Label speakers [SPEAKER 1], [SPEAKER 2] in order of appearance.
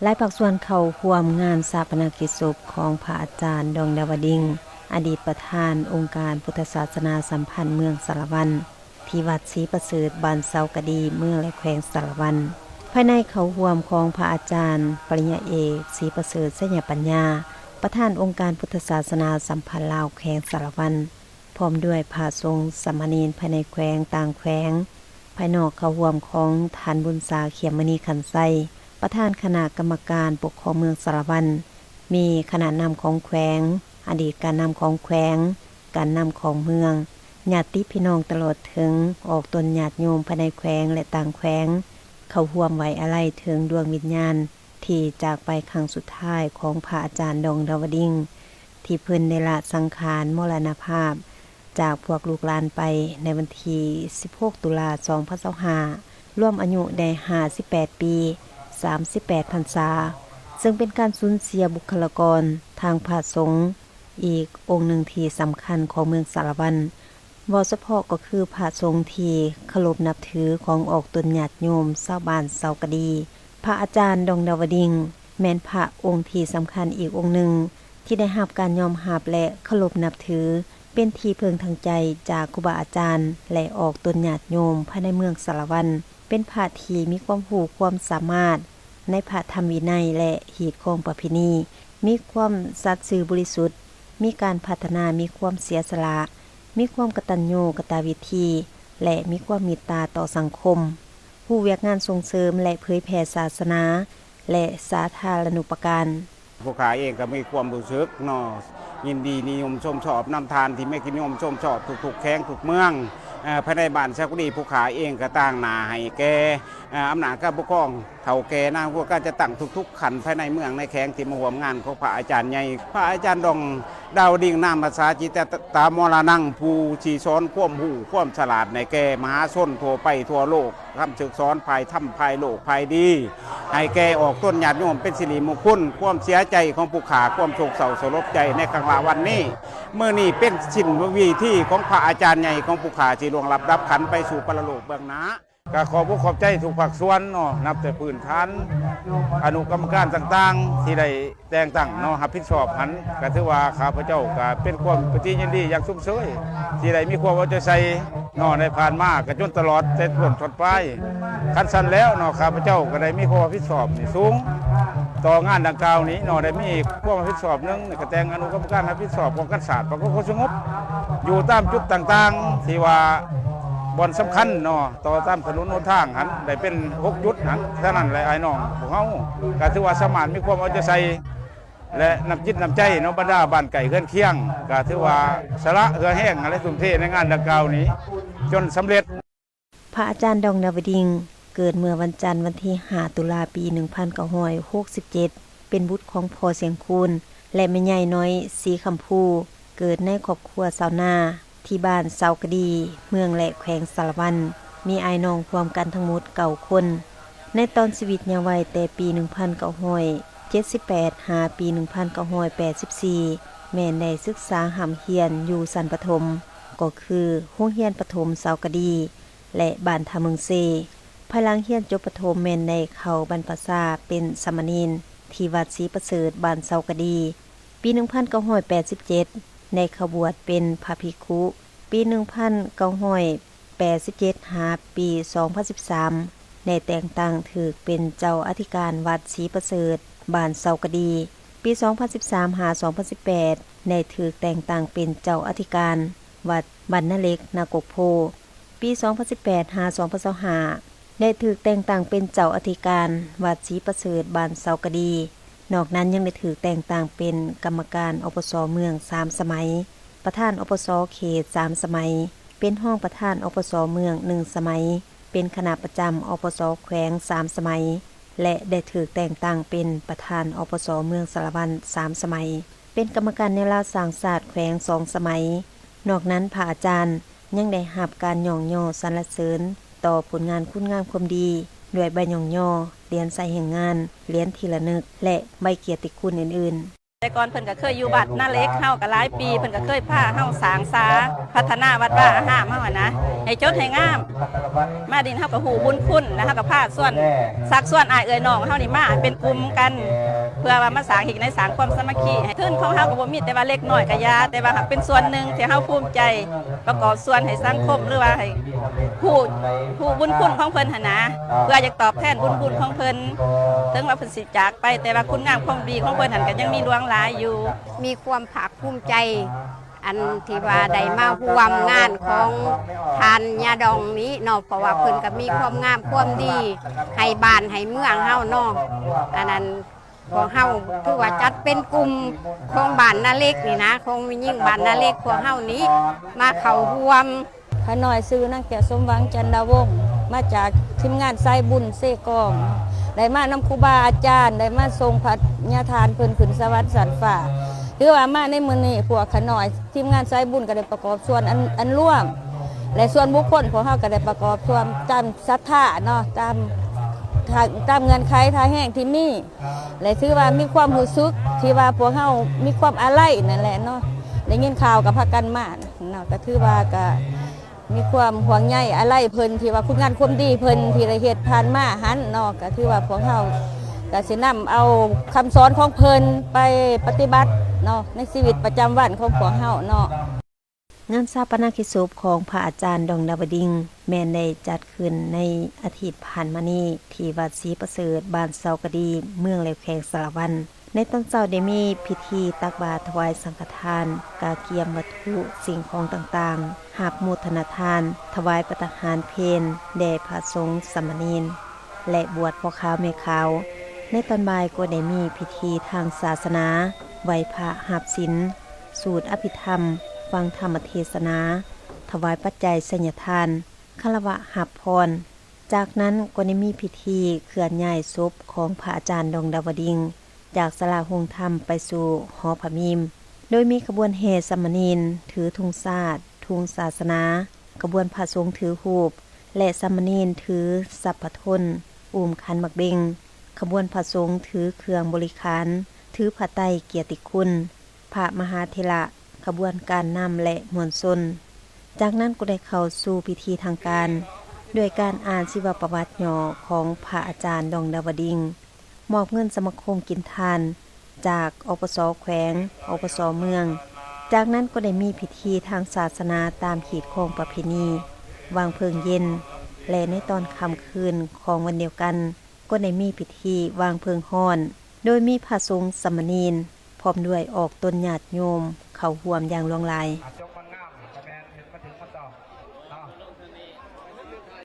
[SPEAKER 1] หลายภาคส่วนเข้าร่วมงานฌาปนกิจศพของพระอาจารย์ดองดาวดิงอดีตประธานองค์การพุทธศาสนาสัมพันธ์เมืองสารวันที่วัดศรีประเสริฐบ้านเซากะดีเมืองและแขวงสารวันภายในเข้าร่วมของพระอาจารย์ปริญญาเอกศรีประเสริฐสัญญปัญญาประธานองค์การพุทธศาสนาสัมพันธ์ลาวแขวงสารวันพร้อมด้วยพระสงฆ์สามเณรภายในแขวงต่างแขวงภายนอกเข้าร่วมของท่านบุญสาเขียมมณีขันไซประธานคณะกรรมการปกครองเมืองสารวันมีคณะนำของแขวงอดีตการนำของแขวงการนำของเมืองญาติพี่น้องตลอดถึงออกตนญาติโยมภายในแขวงและต่างแขวงเข้าร่วมไว้อาลัยถึงดวงวิญญาณที่จากไปครั้งสุดท้ายของพระอาจารย์ดองดาวดิงที่เพิ่นได้ละสังขารมรณภาพจากพวกลูกหลานไปในวันที่16ตุลาคม2025ร่วมอายุได้58ปี38พรรษาซึ่งเป็นการสูญเสียบุคลากรทางพระสงฆ์อีกองค์หนึ่งที่สำคัญของเมืองสารวันบ่เฉพาะก็คือพระสงฆ์ที่เคารพนับถือของออกตนญาติโยมชาวบ้านเซากะดีพระอาจารย์ดองดาวดิงแม่นพระองค์ที่สำคัญอีกองค์หนึ่งที่ได้รับการยอมรับและเคารพนับถือเป็นที่พึ่งทางใจจากครูบาอาจารย์และออกตนญาติโยมภายในเมืองสารวันเป็นพระที่มีความรู้ความสามารถในพระธรรมวินัยและหีดของประเพณีมีความสัตย์ซื่อบริสุทธิ์มีการพัฒนามีความเสียสละมีความกตัญญูกตวิธีและมีความเมตตาต่อสังคมผู้เวียกงานส่งเสริมและเผยแผ่ศาสนาและสาธารณูปการ
[SPEAKER 2] ผู้ขายเองก็มีความรู้สึกเนาะยินดีนิยมชมชอบนำทานที่ไม่กินนิยมชมชอบทุกๆแข้งทุกเมืองภายในบ้านเซากะดีผู้ขายเองก็ต่างหน้าให้แก่อำนาจการปกครองเฒ่าแก่นะพวกก็จะตั้งทุกๆขันภายในเมืองในแข้งที่มาร่วมงานของพระอาจารย์ใหญ่พระอาจารย์ดองดาวดิ่งนามภาษาจิตตามรณังผู้ชี้สอนความรู้ความฉลาดในแก่มหาชนทั่วไปทั่วโลกคำศึกสอนภายธรรมภายโลกภายดีให้แก่ออกต้นญาติโยมเป็นสิริมงคลความเสียใจของผู้ขาความโศกเศร้าสลดใจในครั้งวันนี้เมื่อนี้เป็นชิ้นวิธีของพระอาจารย์ใหญ่ของผู้ขาที่ล่วงลับดับขันไปสู่ปรโลกเบื้องหน้าก็ขอบขอบใจทุกภาคส่วนเนาะนับแต่พื้นฐานอนุกรรมการต่างๆที่ได้แต่งตั้งเนาะรับผิดชอบหันก็ถือว่าข้าพเจ้าก็เป็นความปฏิยินดีอย่างสุขเสยที่ได้มีความเอาใจใส่เนาะในผ่านมาก็จนตลอดเส้นต้นทอดปลายคันสั้นแล้วเนาะข้าพเจ้าก็ได้มีความรับผิดชอบนี่สูงต่องานดังกล่าวนี้เนาะได้มีความรับผิดชอบนึงก็แต่งอนุกรรมการรับผิดชอบป้องกันศาสตร์ประกอบความสงบอยู่ตามจุดต่างๆที่ว่าบ่อนสำคัญเนาะต่อตามถนนหนทางหันได้เป็น6จุดหันเท่านั้นแหละไอ้น้องพวกเฮาก็ถือว่าสมานมีความเอาใจใส่และน้ำจิตน้ำใจเนาะบรรดาบ้านไก่เฮือนเคียงก็ถือว่าสละเหือแห้งอะไรทุ่มเทในงานดังกล่าวนี้จนสำเร็จ
[SPEAKER 1] พระอาจารย์ดองดาวดิงเกิดเมื่อวันจันทร์วันที่5ตุลาปี1967เป็นบุตรของพ่อเสียงคูนและแม่ใหญ่น้อยสีคำพูเกิดในครอบครัวชาวนาที่บ้านเซากะดีเมืองและแขวงสารวันมีอ้ายน้องรวมกันทั้งหมด9คนในตอนชีวิตเยาว์วัยแต่ปี1978หาปี1984แม่ได้ศึกษาหำเฮียนอยู่สันปฐมก็คือโรงเรียนประถมเซากะดีและบ้านทาเมืองเซภายหลังเรียนจบประถมแม่ได้เข้าบรรพชาเป็นสามเณรที่วัดศรีประเสริฐบ้านเซากะดีปี1987ในขบวชเป็นพระภิกขุปี1987หาปี2013ในแต่งตั้งถือเป็นเจ้าอธิการวัดศรีประเสริฐบ้านเซากะดีปี2013หา2018ในถือแต่งตั้งเป็นเจ้าอธิการวัดบรรณเล็กนากกโพปี2018หา2025ได้ถือแต่งตั้งเป็นเจ้าอธิการวัดศรีประเสริฐบ้านเซากะดีนอกนั้นยังได้ถือแต่งตั้งเป็นกรรมการอปสเมือง3สมัยประธานอปสเขต3สมัยเป็นห้องประธานอปสเมือง1สมัยเป็นคณะประจำอปสแขวง3สมัยและได้ถือแต่งตั้งเป็นประธานอปสเมืองสารวัน3สมัยเป็นกรรมการแนวราสร้างศาสตร์แขวง2สมัยนอกนั้นพระอาจารย์ยังได้รับการย่องย่อสรรเสริญต่อผลงานคุณงามความดีด้วยใบย่องย่อเหรียญใส่แห่งงานเหรียญทีละนึกและใบเกียรติคุณอื่นๆ
[SPEAKER 3] แต่ก่อนเพิ่นก็เคยอยู่วัดนาเล็กเฮาก็หลายปีเพิ่นก็เคยพาเฮาสร้างศาพัฒนาวัดว่าห้ามเฮานะให้จดให้งามมาดินเฮาก็ฮู้บุญคุณแล้วเฮาก็พาส่วนซักส่วนอ้ายเอ่ยน้องเฮานี่มาเป็นกลุ่มกันเพื่อว่ามาสร้างอีกในสร้างความสามัคคีให้ทุนของเฮาก็บ่มีแต่ว่าเล็กน้อยก็ยาแต่ว่าหากเป็นส่วนหนึ่งที่เฮาภูมิใจประกอบส่วนให้สังคมหรือว่าให้ผู้บุญคุณของเพิ่นหั่นนะเพื่ออยากตอบแทนบุญคุณของเพิ่นถึงว่าเพิ่นสิจากไปแต่ว่าคุณงามความดีของเพิ่นหั่นก็ยังมีดวงหลายอยู่
[SPEAKER 4] มีความภาคภูมิใจอันที่ว่าได้มาร่วมงานของทานยาดองนี้เนาะเพราะว่าเพิ่นก็มีความงามความดีให้บ้านให้เมืองเฮาเนาะอันนั้นพวกเฮาคือว่าจัดเป็นกลุ่มของบ้านนาเล็กนี่นะของมียิ่งบ้านนาเล็กพวกเฮานี้มาเข้าร่วม
[SPEAKER 5] ข้าน้อยซื้อนางแก้วสมหวังจันดาวงศ์มาจากทีมงานไซบุญเซกองได้มานำครูบาอาจารย์ได้มาทรงพัดญาทานเพิ่นขึ้นสวรรค์สันฝ่าคือว่ามาในมื้อนี้พวกข้าน้อยทีมงานไซบุญก็ได้ประกอบส่วนอันร่วมและส่วนบุคคลพวกเฮาก็ได้ประกอบส่วนตามศรัทธาเนาะตามเงื่อนไขท่าแห้งที่มีและถือว่ามีความรู้สึกที่ว่าพวกเฮามีความอาลัยนั่นแหละเนาะได้ยินข่าวกับพากันมาเนาะก็ถือว่าก็มีความห่วงใยอะไรเพิ่นที่ว่าคุณงานความดีเพิ่นที่ได้เฮ็ดผ่านมาหันเนาะก็ถือว่าพวกเฮาก็สินำเอาคำสอนของเพิ่นไปปฏิบัติเนาะในชีวิตประจำวันของพวกเฮาเนาะ
[SPEAKER 1] งานชาปนกิจศพของพระอาจารย์ดองดาวดิงแม่นได้จัดขึ้นในอาทิตย์ผ่านมานี้ที่วัดศรีประเสริฐบ้านเซากะดีเมืองเหลวแขงสารวันในตอนเช้าได้มีพิธีตักบาตรถวายสังฆทานกาเกียมวัตถุสิ่งของต่างๆหาบมุทนาทานถวายปฏิหารเพลแด่พระสงฆ์สามเณรและบวชพ่อขาวแม่ขาวในตอนบ่ายก็ได้มีพิธีทางศาสนาไหว้พระหาบศีลสูตรอภิธรรมฟังธรรมเทศนาถวายปัจจัยสัญญทานคารวะหับพรจากนั้นก็ได้มีพิธีเคลื่อนย้ายศพของพระอาจารย์ดองดาวดิงจากศาลาโฮงธรรมไปสู่หอพระมีมโดยมีขบวนแห่สามเณรถือธงชาติธงศาสนาขบวนพระสงฆ์ถือหูปและสามเณรถือสัพพทนอุ้มขันหมักเบงขบวนพระสงฆ์ถือเครื่องบริขารถือผ้าไตรเกียรติคุณพระมหาเถระขบวนการนำและมวลชนจากนั้นก็ได้เข้าสู่พิธีทางการด้วยการอ่านชีวประวัติย่อของพระอาจารย์ดองดาวดิงมอบเงินสมาคมกินทานจากอปส.แขวงอปส.เมืองจากนั้นก็ได้มีพิธีทางศาสนาตามขีดของประเพณีวางเพลิงเย็นและในตอนค่ำคืนของวันเดียวกันก็ได้มีพิธีวางเพลิงฮ้อนโดยมีพระสงฆ์สามเณรพร้อมด้วยออกตนญาติโยมเข้าร่วมอย่างหลวงหลาย